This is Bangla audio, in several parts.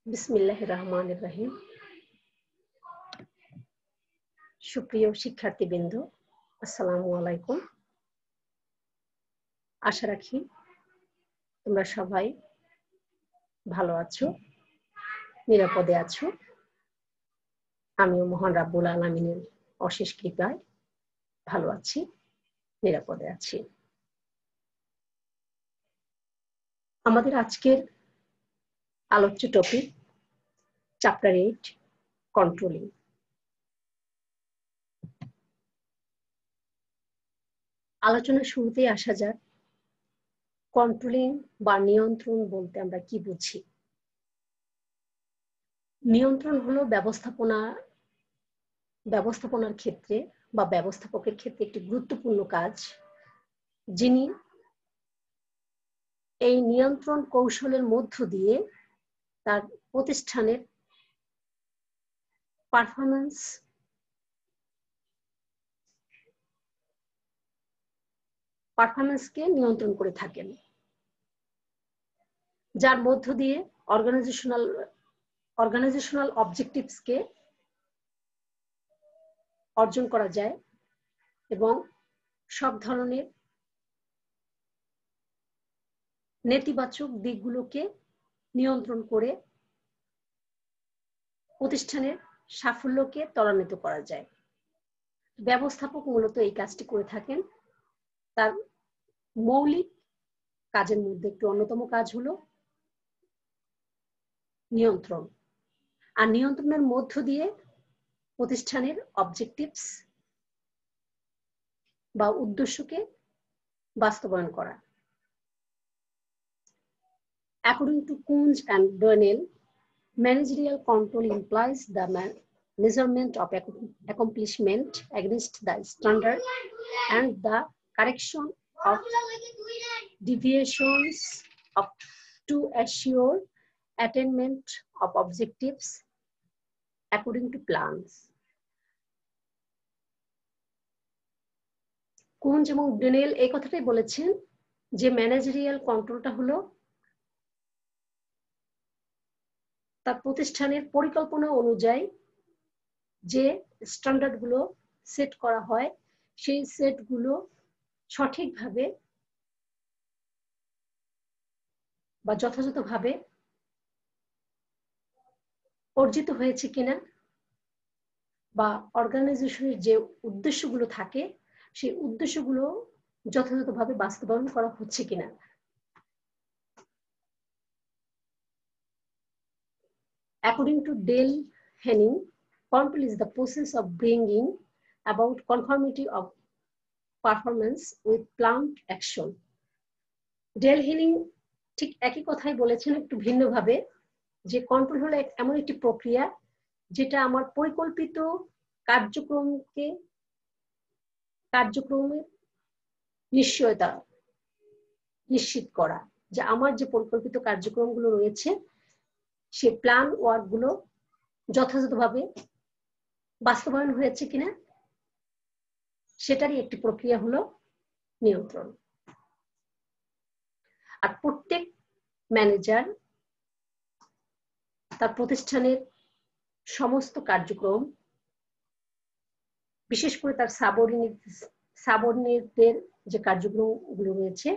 বিসমিল্লাহির রহমানির রহিম। সুপ্রিয় শিক্ষার্থীবৃন্দ, আসসালামু আলাইকুম। আশা রাখি তোমরা সবাই ভালো আছো, নিরাপদে আছো। আমিও মহান রাব্বুল আলামিনের অশেষ কৃপায় ভালো আছি, নিরাপদে আছি। আমাদের আজকের আলোচ্য টপিক চ্যাপ্টার 8, কন্ট্রোলিং। আলোচনার শুরুতেই আসা যাক, কন্ট্রোলিং বা নিয়ন্ত্রণ বলতে আমরা কি বুঝি। নিয়ন্ত্রণ হলো ব্যবস্থাপনার ক্ষেত্রে বা ব্যবস্থাপকের ক্ষেত্রে একটি গুরুত্বপূর্ণ কাজ, যিনি এই নিয়ন্ত্রণ কৌশলের মধ্য দিয়ে তার প্রতিষ্ঠানের পারফরম্যান্সকে নিয়ন্ত্রণ করে থাকেন, যার মধ্য দিয়ে অর্গানাইজেশনাল অবজেক্টিভসকে অর্জন করা যায় এবং সব ধরনের নেতিবাচক দিকগুলোকে নিয়ন্ত্রণ করে প্রতিষ্ঠানের সাফল্যকে ত্বরান্বিত করা যায়। ব্যবস্থাপক মূলত এই কাজটি করে থাকেন। তার মৌলিক কাজের মধ্যে একটি অন্যতম কাজ হলো নিয়ন্ত্রণ, আর নিয়ন্ত্রণের মধ্য দিয়ে প্রতিষ্ঠানের অবজেক্টিভস বা উদ্দেশ্যকে বাস্তবায়ন করা। According to Kunz and Donnell, managerial control implies the measurement of accomplishment against the standard and the correction of deviations to assure attainment of objectives according to plans. কুঞ্জ এবং ডোনেল এই কথাটাই বলেছেন যে ম্যানেজারিয়াল কন্ট্রোলটা হলো তার প্রতিষ্ঠানের পরিকল্পনা অনুযায়ী যে স্ট্যান্ডার্ড গুলো সেট করা হয়, সেই সেট গুলো সঠিকভাবে বা যথাযথভাবে অর্জিত হয়েছে কিনা, বা অর্গানাইজেশনের যে উদ্দেশ্যগুলো থাকে সেই উদ্দেশ্যগুলো যথাযথভাবে বাস্তবায়ন করা হচ্ছে কিনা। According to Dale Henning, control is the process of bringing about conformity of performance with planned action. Dale Henning ঠিক একই কথাই বলেছেন একটু ভিন্নভাবে, যে কন্ট্রোল হলো এমন একটি প্রক্রিয়া যেটা আমার পরিকল্পিত কার্যক্রমের নিশ্চয়তা নিশ্চিত করা, যে আমার যে পরিকল্পিত কার্যক্রমগুলো রয়েছে সেই প্ল্যান ওয়ার্ক গুলো যথাযথভাবে বাস্তবায়ন হয়েছে কিনা, সেটারই একটি প্রক্রিয়া হলো নিয়ন্ত্রণ। আর প্রত্যেক ম্যানেজার তার প্রতিষ্ঠানের সমস্ত কার্যক্রম, বিশেষ করে তার সাবঅর্ডিনেটদের যে কার্যক্রমগুলো রয়েছে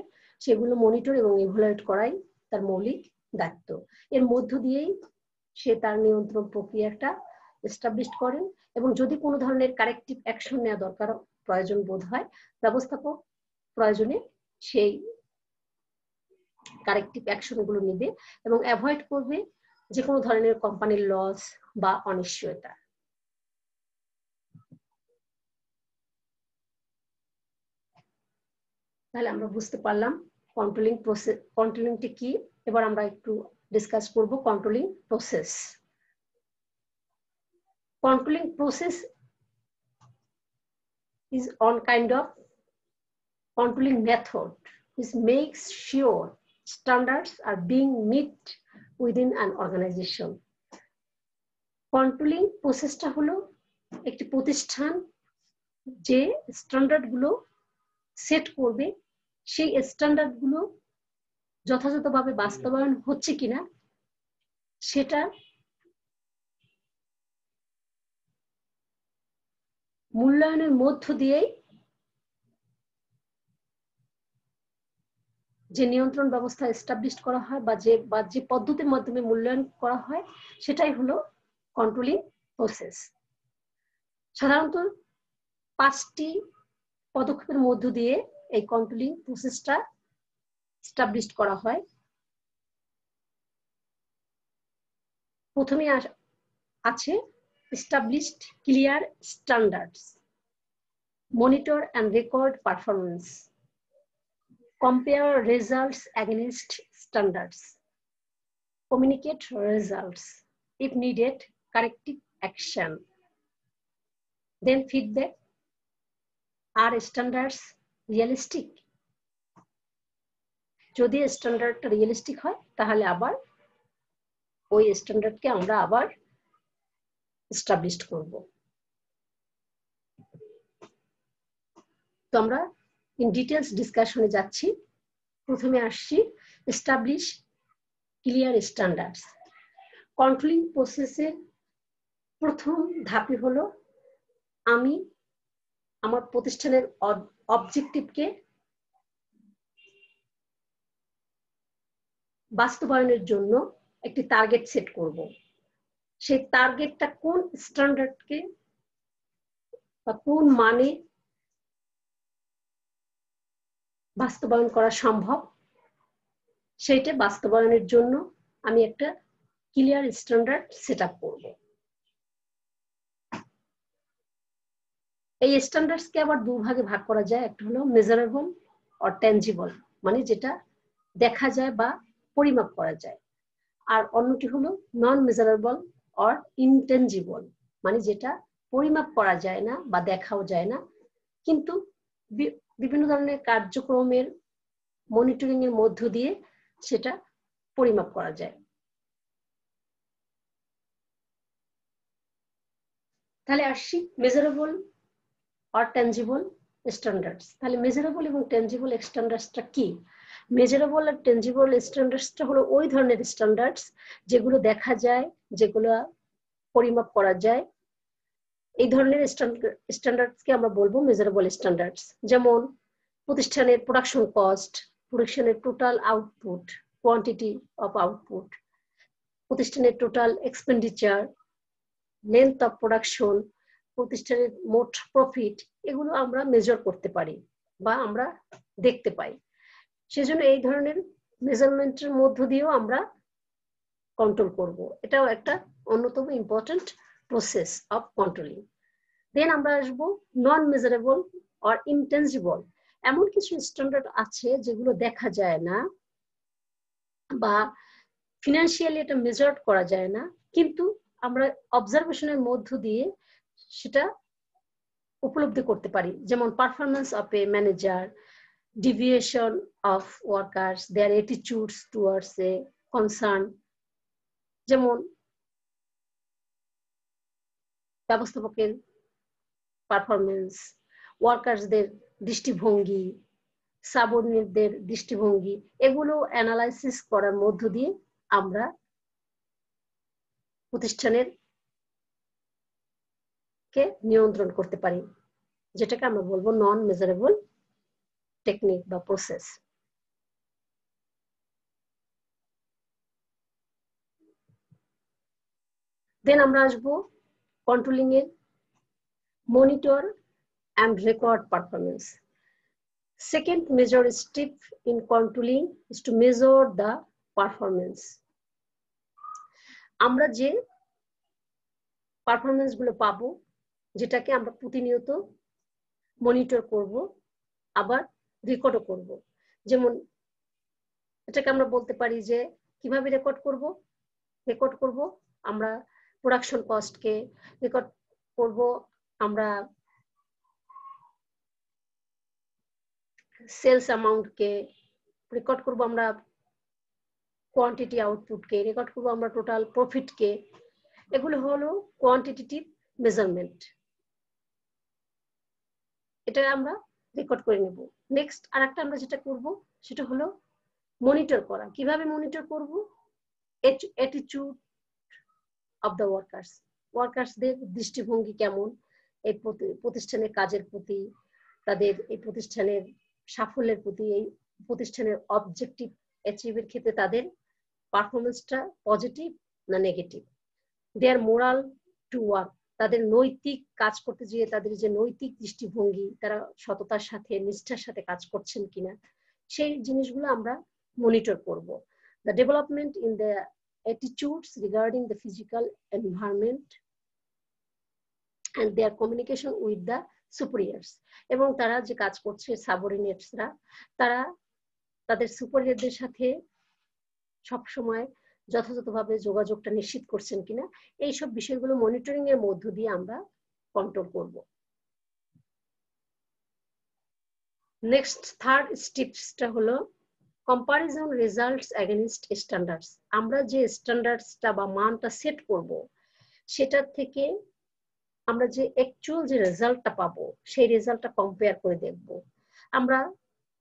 সেগুলো মনিটর এবং ইভালুয়েট করাই তার মৌলিক দায়িত্ব। এর মধ্য দিয়েই সে তার নিয়ন্ত্রণ প্রক্রিয়াটা এস্টাবলিশ করেন, এবং যদি কোনো ধরনের কারেক্টিভ অ্যাকশন নেওয়া দরকার প্রয়োজন বোধ হয়, ব্যবস্থাপক প্রয়োজনে সেই কারেক্টিভ অ্যাকশন গুলো নেবে এবং অ্যাভয়েড করবে যে কোনো ধরনের কোম্পানির লস বা অনিশ্চয়তা। তাহলে আমরা বুঝতে পারলাম কন্ট্রোলিংটি কি। এবার আমরা একটু ডিসকাস করব controlling process. Controlling process is one kind of controlling method which makes sure standards are being met within an organization. Controlling প্রসেসটা হলো একটি প্রতিষ্ঠান যে স্ট্যান্ডার্ড গুলো সেট করবে, সেই স্ট্যান্ডার্ড গুলো যথাযথভাবে বাস্তবায়ন হচ্ছে কিনা সেটা মূল্যায়নের মধ্য দিয়েই যে নিয়ন্ত্রণ ব্যবস্থা এস্টাবলিশ করা হয় বা যে পদ্ধতির মাধ্যমে মূল্যায়ন করা হয় সেটাই হলো কন্ট্রোলিং প্রসেস। সাধারণত 5টি পদক্ষেপের মধ্য দিয়ে এই কন্ট্রোলিং প্রসেসটা এস্টাবলিশ করা হয়। প্রথমে আছে established clear standards, monitor and record performance, compare results against standards, communicate results, if needed corrective action, then feedback. Are standards realistic? যদি স্ট্যান্ডার্ডটা রিয়েলিস্টিক হয় তাহলে আবার ওই স্ট্যান্ডার্ডকে আমরা আবার এস্টাবলিশ করব। তো আমরা ইন ডিটেলস ডিসকাশনে যাচ্ছি। প্রথমে আসছি এস্টাবলিশ ক্লিয়ার স্ট্যান্ডার্ডস। কন্ট্রোলিং প্রসেসের প্রথম ধাপই হলো আমি আমার প্রতিষ্ঠানের অবজেক্টিভকে বাস্তবায়নের জন্য একটি টার্গেট সেট করব। সেই টার্গেটটা কোন স্ট্যান্ডার্ডকে বা কোন মানে বাস্তবায়ন করা সম্ভব সেইটা বাস্তবায়নের জন্য আমি একটা ক্লিয়ার স্ট্যান্ডার্ড সেট আপ করব। এই স্ট্যান্ডার্ডসকে আবার দুভাগে ভাগ করা যায়, একটা হলো মেজারেবল আর ট্যানজিবল, মানে যেটা দেখা যায় বা পরিমাপ করা যায়, আর অন্যটি হলো নন মেজারেবল আর ইনটেনজিবল, মানে যেটা পরিমাপ করা যায় না বা দেখাও যায় না, কিন্তু বিভিন্ন ধরনের কার্যক্রমের মনিটরিং এর মধ্য দিয়ে সেটা পরিমাপ করা যায়। তাহলে আসছি মেজারেবল আর ট্যানজিবল স্ট্যান্ডার্ডস। তাহলে মেজারেবল এবং ট্যানজিবল স্ট্যান্ডার্ডসটা কি? মেজারেবল আর ট্যানজিবল স্ট্যান্ডার্ডসটা হলো ওই ধরনের স্ট্যান্ডার্ডস যেগুলো দেখা যায়, যেগুলো পরিমাপ করা যায়। এই ধরনের স্ট্যান্ডার্ডসকে আমরা বলবো মেজারেবল স্ট্যান্ডার্ডস। যেমন প্রতিষ্ঠানের প্রোডাকশন কস্ট, প্রোডাকশনের total output, quantity of output, প্রতিষ্ঠানের total expenditure, length of production, প্রতিষ্ঠানের মোট প্রফিট, এগুলো আমরা মেজার করতে পারি বা আমরা দেখতে পাই। সেজন্য এই ধরনের মেজারমেন্টের মধ্য দিয়েও আমরা কন্ট্রোল করব। এটাও একটা অন্যতম ইম্পর্টেন্ট প্রসেস অফ কন্ট্রোলিং। দেন আমরা আসবো নন মেজারেবল আর ইনটেনজিবল। এমন কিছু স্ট্যান্ডার্ড আছে যেগুলো দেখা যায় না বা ফিনান্সিয়ালি এটা মেজার করা যায় না, কিন্তু আমরা অবজারভেশনের মধ্য দিয়ে সেটা উপলব্ধি করতে পারি। যেমন performance of a manager, deviation of workers, their attitudes towards a concern, যেমন ব্যবস্থাপকের পারফরমেন্স, ওয়ার্কার্সদের দৃষ্টিভঙ্গি, সাবঅর্ডিনেটদের দৃষ্টিভঙ্গি, এগুলো অ্যানালাইসিস করার মধ্য দিয়ে আমরা প্রতিষ্ঠানের কে নিয়ন্ত্রণ করতে পারি, যেটাকে আমরা বলবো নন মেজারেবল টেকনিক বা প্রসেস। দেন আমরা আসবো কন্ট্রোলিং এর monitor and record performance. Second major step in controlling is to measure the performance. আমরা যে পারফরমেন্স গুলো পাবো, যেটাকে আমরা প্রতিনিয়ত মনিটর করব, আবার রেকর্ডও করব। যেমন এটাকে আমরা বলতে পারি যে কিভাবে রেকর্ড করব আমরা প্রোডাকশন কস্টকে রেকর্ড করব, আমরা সেলস অ্যামাউন্টকে রেকর্ড করব, আমরা কোয়ান্টিটি আউটপুটকে রেকর্ড করব, আমরা টোটাল প্রফিটকে। এগুলো হলো কোয়ান্টিটেটিভ মেজারমেন্ট, এটা আমরা রেকর্ড করে নেব। নেক্সট আরেকটা আমরা যেটা করব সেটা হলো মনিটর করা। কিভাবে মনিটর করব? অ্যাটিটিউড, অফ দ্য ওয়ার্কার্সদের দৃষ্টিভঙ্গি কেমন এই প্রতিষ্ঠানের কাজের প্রতি, তাদের এই প্রতিষ্ঠানের সাফল্যের প্রতি, এই প্রতিষ্ঠানের অবজেক্টিভ অ্যাচিভের ক্ষেত্রে তাদের পারফরমেন্সটা পজিটিভ না negative. There moral to work, তাদের নৈতিক কাজ করতে গিয়ে তাদের যে নৈতিক দৃষ্টিভঙ্গি, তারা সততার সাথে নিষ্ঠার সাথে কাজ করছেন কিনা, সেই জিনিসগুলো আমরা মনিটর করব। The development in the attitudes regarding the physical environment and their communication with the superiors, এবং তারা যে কাজ করছে সাবঅর্ডিনেটসরা, তারা তাদের সুপারিয়রদের সাথে সবসময় যথাযথভাবে যোগাযোগটা নিশ্চিত করছেন কিনা, এইসব বিষয়গুলো মনিটরিং এর মধ্য দিয়ে আমরা কন্ট্রোল করব। নেক্সট থার্ড স্টেপসটা হলো কম্পারিজন রেজাল্টস এগেইনস্ট স্ট্যান্ডার্ডস। আমরা যে স্ট্যান্ডার্ডসটা বা মানটা সেট করব, সেটার থেকে আমরা যে অ্যাকচুয়াল যে রেজাল্টটা পাবো সেই রেজাল্টটা কম্পেয়ার করে দেখব। আমরা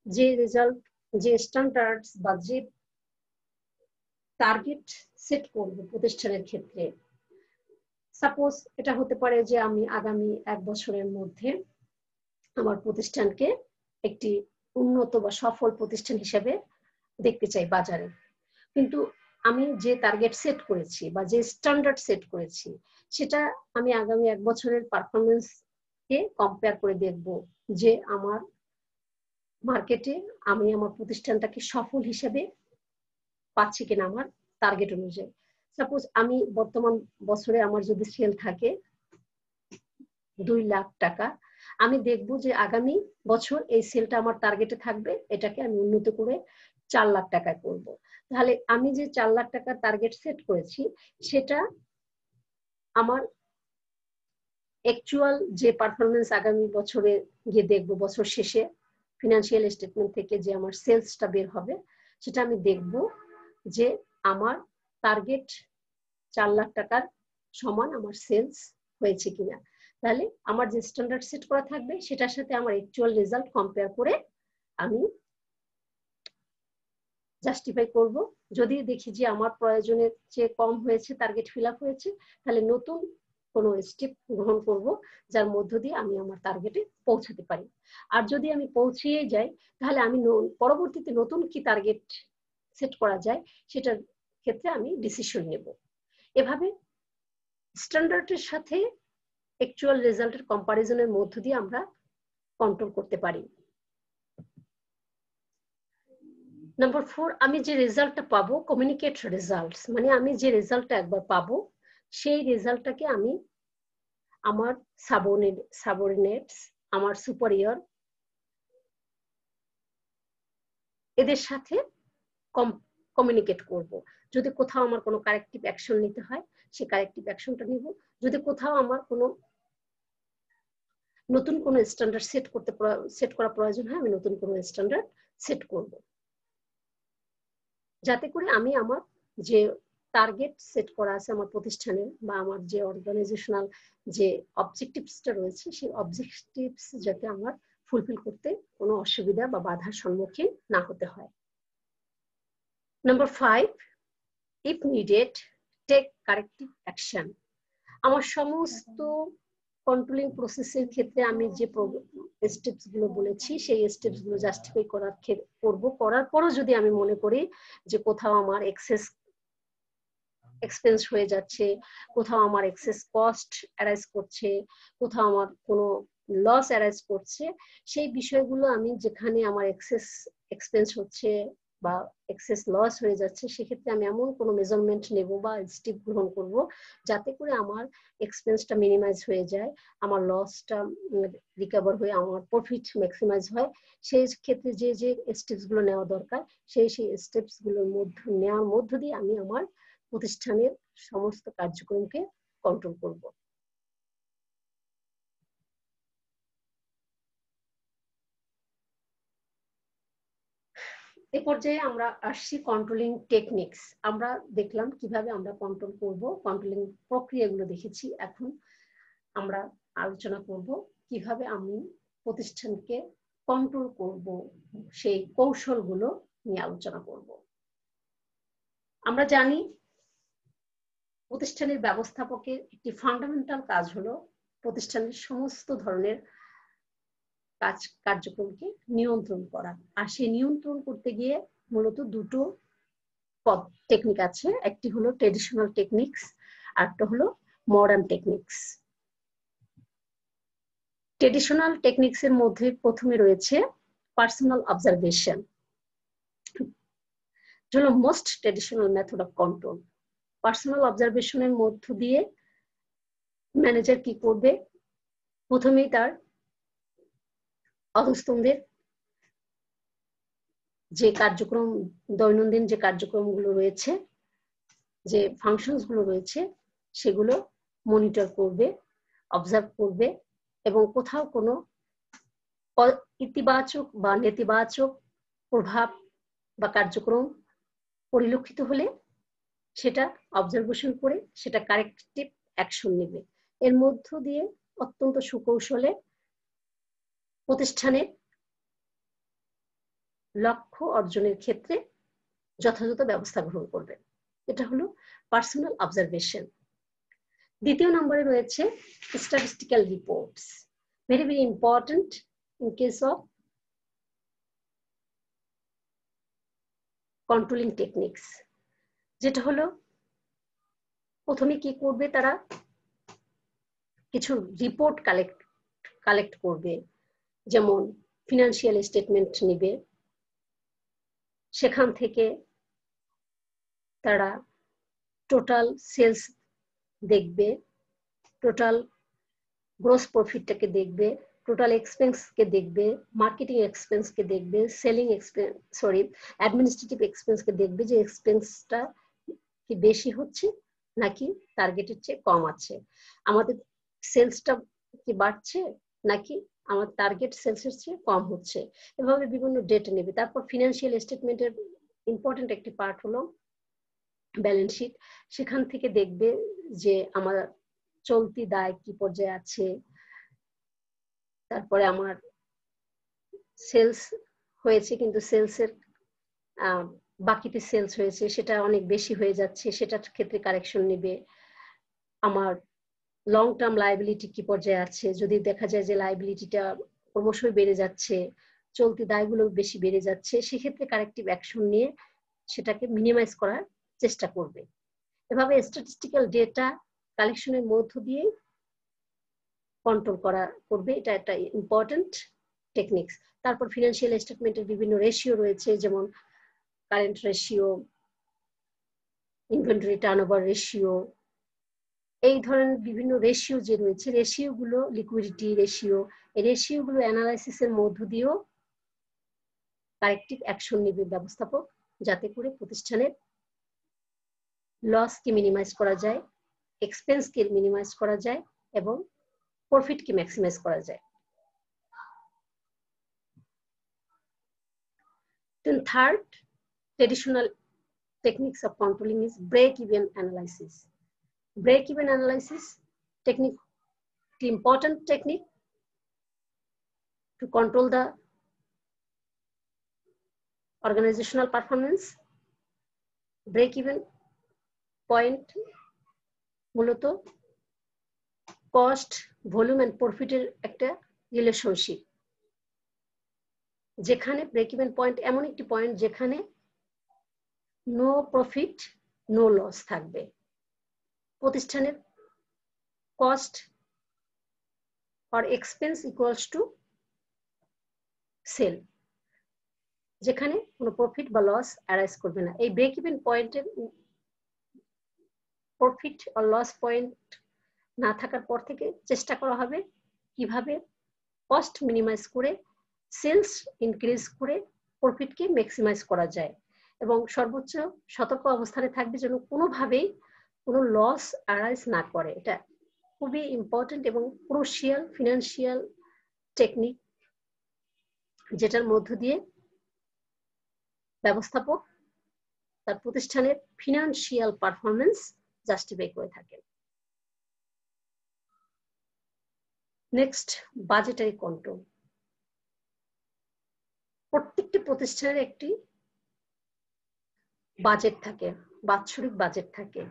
যে রেজাল্ট, যে স্ট্যান্ডার্ডস বা যে টার্গেট সেট করব প্রতিষ্ঠানের ক্ষেত্রে, সাপোজ এটা হতে পারে যে আমি আগামী 1 বছরের মধ্যে আমার প্রতিষ্ঠানকে একটি উন্নত বা সফল প্রতিষ্ঠান হিসেবে দেখতে চাই বাজারে, কিন্তু আমি যে টার্গেট সেট করেছি বা যে স্ট্যান্ডার্ড সেট করেছি, সেটা আমি আগামী 1 বছরের পারফরমেন্সকে কম্পেয়ার করে দেখব যে আমার মার্কেটে আমি আমার প্রতিষ্ঠানটাকে সফল হিসেবে পাচ্ছি কিনা আমার টার্গেট অনুযায়ী। সাপোজ আমি বর্তমান বছরে আমার যদি সেল থাকে 2 লাখ টাকা, আমি দেখব যে আগামী বছর এই সেলটা আমার টার্গেটে থাকবে, এটাকে আমি উন্নত করে 4 লাখ টাকায় করব। তাহলে আমি যে 4 লাখ টাকার টার্গেট সেট করেছি, সেটা আমার অ্যাকচুয়াল যে পারফরমেন্স আগামী বছরে গিয়ে দেখব, বছর শেষে ফিনান্সিয়াল স্টেটমেন্ট থেকে যে আমার সেলসটা বের হবে, সেটা আমি দেখব যে আমার টার্গেট 4 লাখ টাকার সমান আমার সেলস হয়েছে কিনা। তাহলে আমার যে স্ট্যান্ডার্ড সেট করা থাকবে সেটার সাথে আমার অ্যাকচুয়াল রেজাল্ট কম্পেয়ার করে আমি জাস্টিফাই করব। যদি দেখি যে আমার প্রয়োজনের চেয়ে কম হয়েছে, টার্গেট ফিল আপ হয়েছে, তাহলে নতুন কোনো স্টেপ গ্রহণ করব যার মধ্য দিয়ে আমি আমার টার্গেটে পৌঁছাতে পারি। আর যদি আমি পৌঁছিয়ে যাই, তাহলে আমি পরবর্তীতে নতুন কি টার্গেট সেট করা যায় সেটার ক্ষেত্রে আমি ডিসিশন নেব। এভাবে স্ট্যান্ডার্ডের সাথে অ্যাকচুয়াল রেজাল্টের কম্পারিজনের মধ্য দিয়ে আমরা কন্ট্রোল করতে পারি। নাম্বার 4, আমি যে রেজাল্টটা পাবো, কমিউনিকেট রেজাল্টস, মানে আমি যে রেজাল্টটা একবার পাবো সেই রেজাল্টটাকে আমি আমার সাবঅর্ডিনেটস, আমার সুপারিয়র, এদের সাথে কমিউনিকেট করব। যদি কোথাও আমার কোনো কারেক্টিভ অ্যাকশন নিতে হয়, সেই কারেক্টিভ অ্যাকশনটা নিব। যদি কোথাও আমার কোনো নতুন কোনো স্ট্যান্ডার্ড সেট করা প্রয়োজন হয়, আমি নতুন কোনো স্ট্যান্ডার্ড সেট করব, যাতে করে আমি আমার যে টার্গেট সেট করা আছে আমার প্রতিষ্ঠানের বা আমার যে অর্গানাইজেশনাল যে অবজেক্টিভসটা রয়েছে, সেই অবজেক্টিভস যাতে আমার ফুলফিল করতে কোনো অসুবিধা বা বাধার সম্মুখীন না হতে হয়। Number 5, if needed take corrective action. আমার সমস্ত কন্ট্রোলিং প্রসেসের ক্ষেত্রে আমি যে স্টেপস গুলো বলেছি, সেই স্টেপস গুলো জাস্টিফাই করার পরও যদি আমি মনে করি যে কোথাও আমার এক্সপেন্স হয়ে যাচ্ছে, কোথাও আমার এক্সেস কস্ট অ্যারাইজ করছে, কোথাও আমার কোনো লস অ্যারাইজ করছে, সেই বিষয়গুলো আমি যেখানে আমার এক্সপেন্স হচ্ছে বা এক্সেস লস হয়ে যাচ্ছে, সেক্ষেত্রে আমি এমন কোনো মেজারমেন্ট নেব বা স্টেপ গ্রহণ করব যাতে করে আমার এক্সপেন্সটা মিনিমাইজ হয়ে যায়, আমার লসটা রিকভার হয়ে আমার প্রফিট ম্যাক্সিমাইজ হয়। সেই ক্ষেত্রে যে যে স্টেপস গুলো নেওয়া দরকার, সেই স্টেপস গুলোর নেওয়ার মধ্য দিয়ে আমি আমার প্রতিষ্ঠানের সমস্ত কার্যক্রমকে কন্ট্রোল করব। এ পর্যায়ে আমরা আসছি কন্ট্রোলিং টেকনিক্স। আমরা দেখলাম কিভাবে আমরা কন্ট্রোল করব, কন্ট্রোলিং প্রক্রিয়াগুলো দেখেছি। এখন আমরা আলোচনা করব কিভাবে আমি প্রতিষ্ঠানকে কন্ট্রোল করব, সেই কৌশলগুলো নিয়ে আলোচনা করব। আমরা জানি প্রতিষ্ঠানের ব্যবস্থাপকের একটি ফান্ডামেন্টাল কাজ হলো প্রতিষ্ঠানের সমস্ত ধরনের কার্যক্রমকে নিয়ন্ত্রণ করা। আর সেই নিয়ন্ত্রণ করতে গিয়ে মূলত দুটো টেকনিক আছে, একটি হলো ট্রেডিশনাল টেকনিক্স, আরটা হলো মডার্ন টেকনিক্স। ট্রেডিশনাল টেকনিক্স এর মধ্যে প্রথমে রয়েছে পার্সোনাল অবজারভেশন, হলো most traditional method of control. Personal অবজারভেশনের মধ্য দিয়ে ম্যানেজার কি করবে, প্রথমেই তার অধস্তনদের যে কার্যক্রম, দৈনন্দিন যে কার্যক্রমগুলো রয়েছে, যে ফাংশনস গুলো রয়েছে, সেগুলো মনিটর করবে, অবজার্ভ করবে, এবং কোথাও কোনো ইতিবাচক বা নেতিবাচক প্রভাব বা কার্যক্রম পরিলক্ষিত হলে সেটা অবজারভেশন করে সেটা কারেক্টিভ অ্যাকশন নেবে। এর মধ্য দিয়ে অত্যন্ত সুকৌশলে প্রতিষ্ঠানের লক্ষ্য অর্জনের ক্ষেত্রে যথাযথ ব্যবস্থা গ্রহণ করবে। এটা হলো পার্সোনাল অবজারভেশন। দ্বিতীয় নম্বরে রয়েছে statistical reports, very very important in case of controlling techniques. যেটা হলো প্রথমে কি করবে, তারা কিছু রিপোর্ট কালেক্ট করবে, যেমন ফিনান্সিয়াল স্টেটমেন্ট নেবে, সেখান থেকে তারা টোটাল সেলস দেখবে, টোটাল গ্রোস প্রফিটটাকে দেখবে, টোটাল এক্সপেন্সকে দেখবে, মার্কেটিং এক্সপেন্সকে দেখবে, সেলিং এক্সপেন্স, সরি অ্যাডমিনিস্ট্রেটিভ এক্সপেন্সকে দেখবে, যে এক্সপেন্সটা কি বেশি হচ্ছে নাকি টার্গেটের চেয়ে কম আছে, আমাদের সেলসটা কি বাড়ছে নাকি আমার টার্গেট সেলসের চেয়ে কম হচ্ছে। এভাবে বিভিন্ন ডেটা নেবে। তারপর ফিনান্সিয়াল স্টেটমেন্টের ইম্পর্টেন্ট একটি পার্ট হলো ব্যালেন্স শিট। সেখান থেকে দেখবে যে আমার চলতি দায় কি পর্যায়ে আছে, তারপরে আমার সেলস হয়েছে কিন্তু সেলসের বাকিতে সেলস হয়েছে সেটা অনেক বেশি হয়ে যাচ্ছে, সেটার ক্ষেত্রে কারেকশন নেবে। আমার লং টার্ম লায়াবিলিটি কি পর্যায়ে আছে, যদি দেখা যায় যে লায়াবিলিটিটা ক্রমশই বেড়ে যাচ্ছে, চলতি দায়গুলো বেশি বেড়ে যাচ্ছে, সেক্ষেত্রে কারেক্টিভ অ্যাকশন নিয়ে সেটাকে মিনিমাইজ করার চেষ্টা করবে। এভাবে স্ট্যাটিস্টিক্যাল ডেটা কালেকশনের মধ্য দিয়ে কন্ট্রোল করবে, এটা একটা ইম্পর্টেন্ট টেকনিক্স। তারপর ফিনান্সিয়াল স্টেটমেন্টের বিভিন্ন রেশিও রয়েছে, যেমন current ratio, inventory turnover ratio, এই ধরনের বিভিন্ন রেশিও যে রয়েছে, রেশিও গুলো, লিকুইডিটি রেশিও, এই রেশিও গুলো অ্যানালাইসিসের মধ্য দিয়েও কারেক্টিভ অ্যাকশন নেবে ব্যবস্থাপক, যাতে করে প্রতিষ্ঠানের লসকে মিনিমাইজ করা যায়, এক্সপেন্সকে মিনিমাইজ করা যায় এবং প্রফিটকে ম্যাক্সিমাইজ করা যায়। Then third traditional techniques of controlling is break-even analysis. Break-even analysis technique, the important technique to control the organizational performance. Break-even point মূলত কস্ট, ভলিউম এন্ড প্রফিটের একটা রিলেশনশিপ, যেখানে ব্রেক ইভেন পয়েন্ট এমন একটি পয়েন্ট যেখানে নো প্রফিট নো লস থাকবে। প্রতিষ্ঠানের cost or expense equals to sell, যেখানে কোনো প্রফিট বা লস অ্যারাইজ করবে না। এই ব্রেক ইভেন পয়েন্টের প্রফিট আর লস পয়েন্ট না থাকার পর থেকে চেষ্টা করা হবে কিভাবে কস্ট মিনিমাইজ করে সেলস ইনক্রিজ করে প্রফিটকে ম্যাক্সিমাইজ করা যায়, এবং সর্বোচ্চ সতর্ক অবস্থানে থাকবে যেন কোনোভাবেই কোনো লস অ্যারাইজ না করে। এটা খুবই ইম্পর্টেন্ট এবং ক্রুশিয়াল ফিনান্সিয়াল টেকনিক, যেটার মধ্য দিয়ে ব্যবস্থাপক তার প্রতিষ্ঠানের ফিনান্সিয়াল পারফরমেন্স জাস্টিফাই করে থাকেন। Next, budgetary control. প্রত্যেকটি প্রতিষ্ঠানের একটি বাজেট থাকে, বাৎসরিক বাজেট থাকে।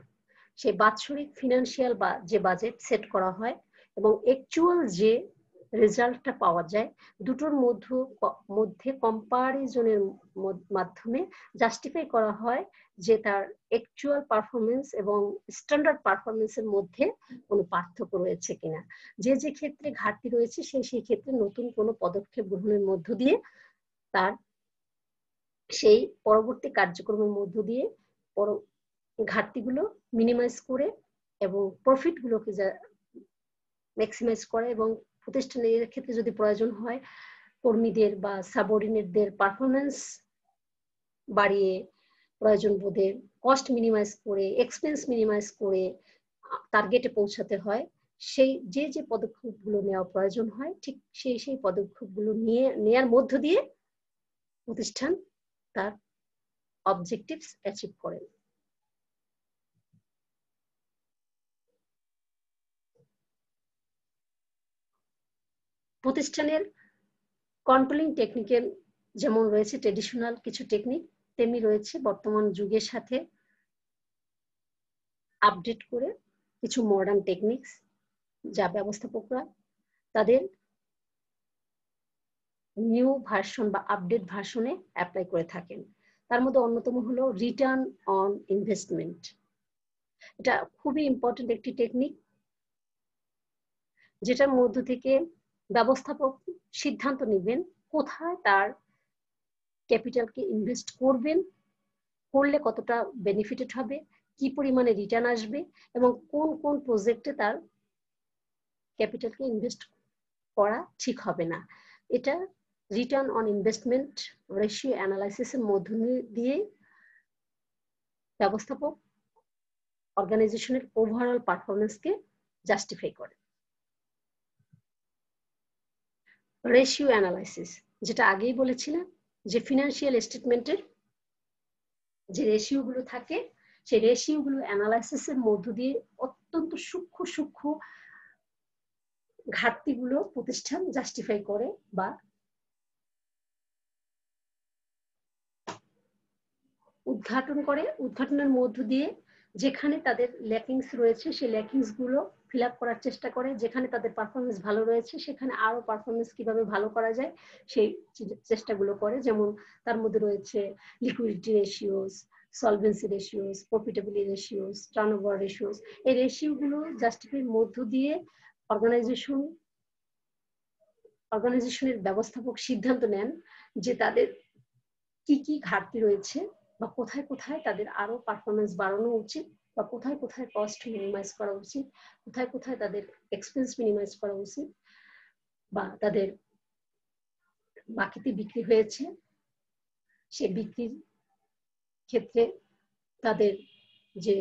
সেই বাৎসরিক ফিনান্সিয়াল বা যে বাজেট সেট করা হয় এবং অ্যাকচুয়াল যে রেজাল্টটা পাওয়া যায়, দুটোর মধ্যে কম্পারিজনের মাধ্যমে জাস্টিফাই করা হয় যে তার অ্যাকচুয়াল পারফরমেন্স এবং স্ট্যান্ডার্ড পারফরমেন্সের মধ্যে কোনো পার্থক্য রয়েছে কিনা। যে যে ক্ষেত্রে ঘাটতি রয়েছে সেই ক্ষেত্রে নতুন কোনো পদক্ষেপ গ্রহণের মধ্য দিয়ে তার সেই পরবর্তী কার্যক্রমের মধ্য দিয়ে ঘাটতিগুলো মিনিমাইজ করে এবং প্রফিট গুলোকে ম্যাক্সিমাইজ করে এবং প্রতিষ্ঠানের ক্ষেত্রে যদি প্রয়োজন হয় কর্মীদের বা সাবঅর্ডিনেটদের পারফরমেন্স বাড়িয়ে প্রয়োজন বোধে কস্ট মিনিমাইজ করে এক্সপেন্স মিনিমাইজ করে টার্গেটে পৌঁছাতে হয়। সেই যে পদক্ষেপগুলো নেওয়া প্রয়োজন হয় ঠিক সেই পদক্ষেপগুলো নেওয়ার মধ্য দিয়ে প্রতিষ্ঠান তার অবজেক্টিভস অ্যাচিভ করে। প্রতিষ্ঠানের কন্ট্রোলিং টেকনিকের যেমন রয়েছে ট্রেডিশনাল কিছু টেকনিক, তেমনি রয়েছে বর্তমান যুগের সাথে আপডেট করে কিছু মডার্ন টেকনিক্স যা ব্যবস্থাপকরা তাদের নিউ ভার্সন বা আপডেট ভার্সনে অ্যাপ্লাই করে থাকেন। তার মধ্যে অন্যতম হলো রিটার্ন অন ইনভেস্টমেন্ট। এটা খুবই ইম্পর্টেন্ট একটি টেকনিক, যেটার মধ্য থেকে ব্যবস্থাপক সিদ্ধান্ত নেবেন কোথায় তার ক্যাপিটালকে ইনভেস্ট করবেন, করলে কতটা বেনিফিটেড হবে, কি পরিমাণে রিটার্ন আসবে এবং কোন কোন প্রজেক্টে তার ক্যাপিটালকে ইনভেস্ট করা ঠিক হবে না। এটা রিটার্ন অন ইনভেস্টমেন্ট রেশিও অ্যানালাইসিসের মধ্য দিয়ে ব্যবস্থাপক অর্গানাইজেশনের ওভারঅল পারফরমেন্সকে জাস্টিফাই করে। রেশিও অ্যানালাইসিস, যেটা আগেই বলেছিলাম যে ফিনান্সিয়াল স্টেটমেন্টের যে রেশিওগুলো থাকে সেই রেশিওগুলো অ্যানালাইসিসের মধ্য দিয়ে অত্যন্ত সূক্ষ্ম ঘাটতিগুলো প্রতিষ্ঠান জাস্টিফাই করে বা উদ্ঘাটনের মধ্য দিয়ে যেখানে তাদের ল্যাকিংস রয়েছে সেই ল্যাকিংস গুলো ফিল আপ করার চেষ্টা করে, যেখানে তাদের পারফরমেন্স ভালো রয়েছে সেখানে আরো পারফরমেন্স কিভাবে ভালো করা যায় সেই চেষ্টাগুলো করে। যেমন তার মধ্যে রয়েছে liquidity ratios, solvency ratios, profitability ratios, turnover ratios. এই রেশিওগুলো জাস্টিফাইয়ের মধ্য দিয়ে অর্গানাইজেশনের ব্যবস্থাপক সিদ্ধান্ত নেন যে তাদের কি কি ঘাটতি রয়েছে বা কোথায় কোথায় তাদের আরো পারফরমেন্স বাড়ানো উচিত বা কোথায় কোথায় কস্ট মিনিমাইজ করা উচিত, কোথায় কোথায় তাদের এক্সপেন্স মিনিমাইজ করা উচিত বা তাদের বাকিতে বিক্রি হয়েছে সে বিক্রির ক্ষেত্রে তাদের যে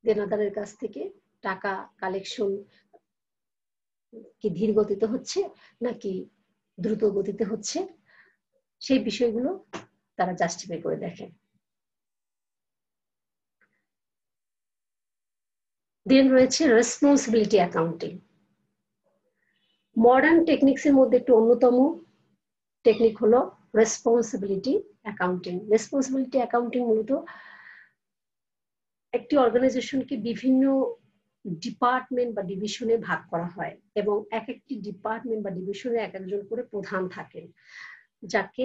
দেনাদারের কাছ থেকে টাকা কালেকশন কি ধীর গতিতে হচ্ছে নাকি দ্রুত গতিতে হচ্ছে, সেই বিষয়গুলো তারা জাস্টিফাই করে দেখেন। দেন রয়েছে রেসপন্সিবিলিটি অ্যাকাউন্টিং। মডার্ন টেকনিক্সের মধ্যে একটি অন্যতম টেকনিক হলো রেসপন্সিবিলিটি অ্যাকাউন্টিং। রেসপন্সিবিলিটি অ্যাকাউন্টিং মূলত একটি অর্গানাইজেশনকে বিভিন্ন ডিপার্টমেন্ট বা ডিভিশনে ভাগ করা হয় এবং এক একটি ডিপার্টমেন্ট বা ডিভিশনে এক একজন করে প্রধান থাকেন, যাকে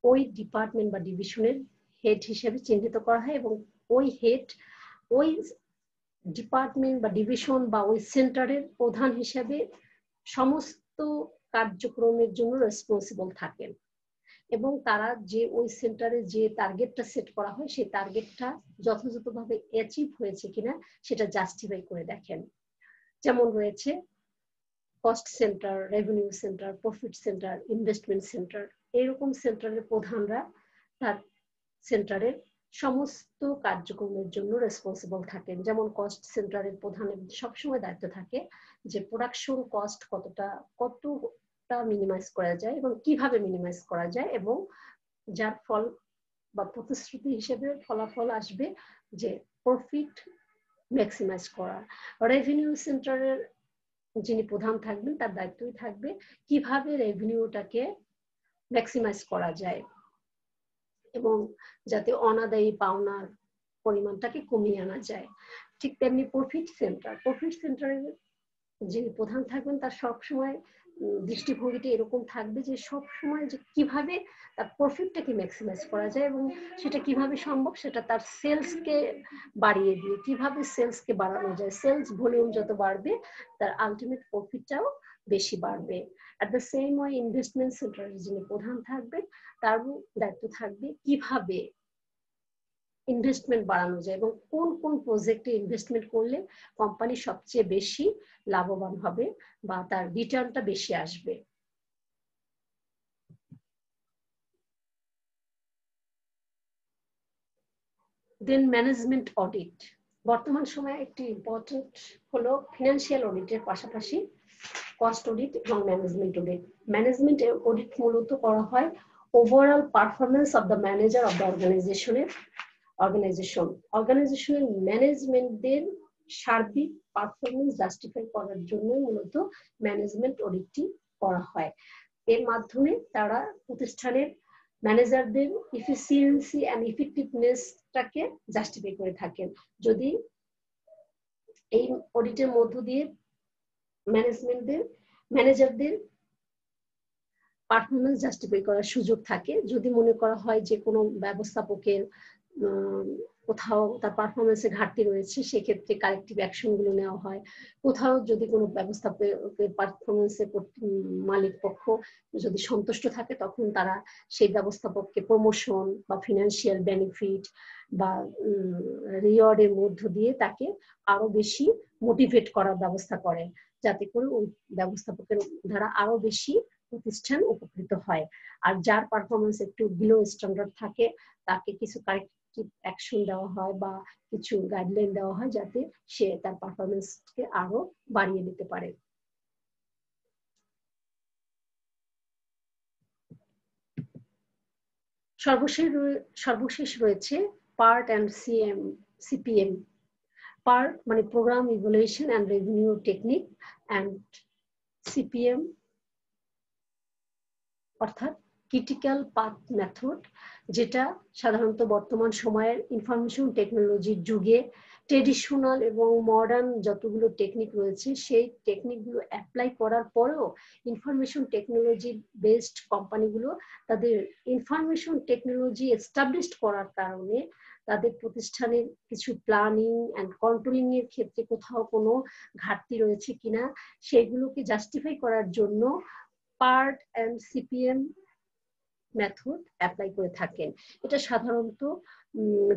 ওই ডিপার্টমেন্ট বা ডিভিশনের হেড হিসেবে চিহ্নিত করা হয় এবং ওই হেড ওই ডিপার্টমেন্ট বা ডিভিশন বা ওই সেন্টারের প্রধান হিসেবে সমস্ত কার্যক্রমের জন্য রেসপন্সিবল থাকেন এবং তারা যে ওই সেন্টারে যে টার্গেটটা সেট করা হয় সেই টার্গেটটা যথাযথভাবে অ্যাচিভ হয়েছে কিনা সেটা জাস্টিফাই করে দেখেন। যেমন রয়েছে cost centre, revenue centre, profit centre, investment centre. এইরকম সেন্টারের প্রধানরা তার সেন্টারের সমস্ত কার্যক্রমের জন্য রেসপন্সিবল থাকেন। যেমন কস্ট সেন্টারের প্রধানের সবসময় দায়িত্ব থাকে যে প্রোডাকশন কস্ট কতটা মিনিমাইজ করা যায় এবং কিভাবে মিনিমাইজ করা যায় এবং যার ফল বা প্রতিশ্রুতি হিসেবে ফলাফল আসবে যে প্রফিট ম্যাক্সিমাইজ করা। রেভিনিউ সেন্টারের যিনি প্রধান থাকবেন তার দায়িত্বই থাকবে কিভাবে রেভিনিউটাকে ম্যাক্সিমাইজ করা যায় এবং যাতে অনাদায়ী পাওনার পরিমাণটাকে কমিয়ে আনা যায়। ঠিক তেমনি প্রফিট সেন্টারের যিনি প্রধান থাকবেন তার সবসময় দৃষ্টিভঙ্গিটা এরকম থাকবে যে সবসময় যে কিভাবে তার প্রফিটটাকে ম্যাক্সিমাইজ করা যায় এবং সেটা কিভাবে সম্ভব সেটা তার সেলসকে বাড়িয়ে দিয়ে কিভাবে সেলসকে বাড়ানো যায়, সেলস ভলিউম যত বাড়বে তার আলটিমেট প্রফিটটাও বেশি বাড়বে। At the same way investment সেন্টারের যিনি প্রধান থাকবেন তার দায়িত্ব থাকবে কিভাবে ইনভেস্টমেন্ট বাড়ানো যায় এবং কোন কোন প্রজেক্টে ইনভেস্টমেন্ট করলে কোম্পানি সবচেয়ে বেশি লাভবান হবে বা তার রিটার্নটা বেশি আসবে। দেন ম্যানেজমেন্ট অডিট। বর্তমান সময়ে একটি ইম্পর্টেন্ট হলো ফিনান্সিয়াল অডিটের পাশাপাশি কস্ট অডিট এবং ম্যানেজমেন্ট অডিট। ম্যানেজমেন্ট অডিট মূলত করা হয় overall performance of the manager of the অর্গানাইজেশনের ম্যানেজমেন্টদের সার্বিক পারফরমেন্স জাস্টিফাই করার জন্য মূলত ম্যানেজমেন্ট অডিটটি করা হয়। এর মাধ্যমে তারা প্রতিষ্ঠানের ম্যানেজারদের এফিসিয়েন্সি এন্ড ইফেক্টিভনেসটাকে জাস্টিফাই করে থাকেন। যদি এই অডিটের মধ্য দিয়ে ম্যানেজারদের পারফরমেন্স জাস্টিফাই করার সুযোগ থাকে, যদি মনে করা হয় যে কোনো ব্যবস্থাপকের কোথাও তার পারফরমেন্সে ঘাটতি রয়েছে সেক্ষেত্রে কারেক্টিভ অ্যাকশন গুলো নেওয়া হয়। কোথাও যদি কোনো ব্যবস্থাপকের পারফরমেন্সে মালিক পক্ষ যদি সন্তুষ্ট থাকে তখন তারা সেই ব্যবস্থাপককে প্রমোশন বা ফিনান্সিয়াল বেনিফিট বা রিওয়ার্ডের মধ্য দিয়ে তাকে আরো বেশি মোটিভেট করার ব্যবস্থা করেন, যাতে করে ওই ব্যবস্থাপকের দ্বারা আরো বেশি প্রতিষ্ঠান উপকৃত হয়। আর যার পারফরমেন্স একটু বিলো স্ট্যান্ডার্ড থাকে তাকে কিছু কারেক্টিভ অ্যাকশন দেওয়া হয় বা কিছু গাইডলাইন দেওয়া হয় যাতে সে তার পারফরমেন্সকে আরো বাড়িয়ে নিতে পারে। সর্বশেষ রয়েছে পার্ট অ্যান্ড সিপিএম। পার্ট মানে programme evaluation and revenue technique, and CPM অর্থাৎ ক্রিটিক্যাল পাথ মেথড, যেটা সাধারণত বর্তমান সময়ের ইনফরমেশন টেকনোলজির যুগে ট্রেডিশনাল এবং মডার্ন যতগুলো টেকনিক রয়েছে সেই টেকনিকগুলো অ্যাপ্লাই করার পরেও ইনফরমেশন টেকনোলজি বেসড কোম্পানিগুলো তাদের ইনফরমেশন টেকনোলজি এস্টাবলিশড করার কারণে তাদের প্রতিষ্ঠানের কিছু প্ল্যানিং অ্যান্ড কন্ট্রোলিং এর ক্ষেত্রে কোথাও কোনো ঘাটতি রয়েছে কিনা সেগুলোকে জাস্টিফাই করার জন্য part and CPM method apply করে থাকেন। এটা সাধারণত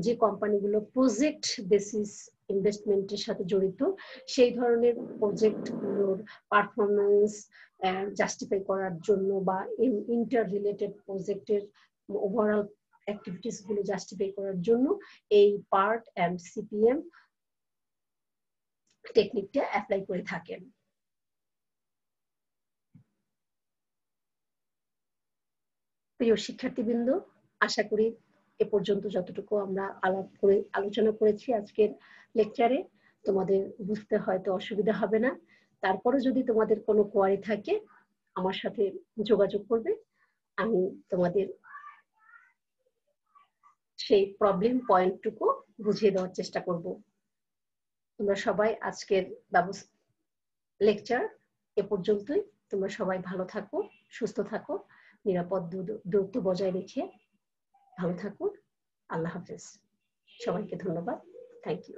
যে কোম্পানিগুলো প্রজেক্ট বেসিস ইনভেস্টমেন্টের সাথে জড়িত সেই ধরনের প্রজেক্টগুলোর পারফরমেন্স জাস্টিফাই করার জন্য বা ইন্টার রিলেটেড প্রজেক্টের ওভারঅল অ্যাক্টিভিটিস গুলো জাস্টিফাই করার জন্য এই পার্ট অ্যান্ড সিপিএম টেকনিকটা অ্যাপ্লাই করে থাকেন। প্রিয় শিক্ষার্থীবৃন্দ, আশা করি এ পর্যন্ত যতটুকু আমরা আলোচনা করেছি আজকের লেকচারে তোমাদের বুঝতে হয়তো অসুবিধা হবে না। তারপরে যদি তোমাদের কোনো কোয়ারি থাকে আমার সাথে যোগাযোগ করবে, আমি তোমাদের সেই প্রবলেম পয়েন্টটুকু বুঝিয়ে দেওয়ার চেষ্টা করব। তোমরা সবাই আজকের লেকচার এ পর্যন্তই। তোমরা সবাই ভালো থাকো, সুস্থ থাকো, নিরাপদ দূরত্ব বজায় রেখে ভালো থাকুন। আল্লাহ হাফেজ। সবাইকে ধন্যবাদ। Thank you.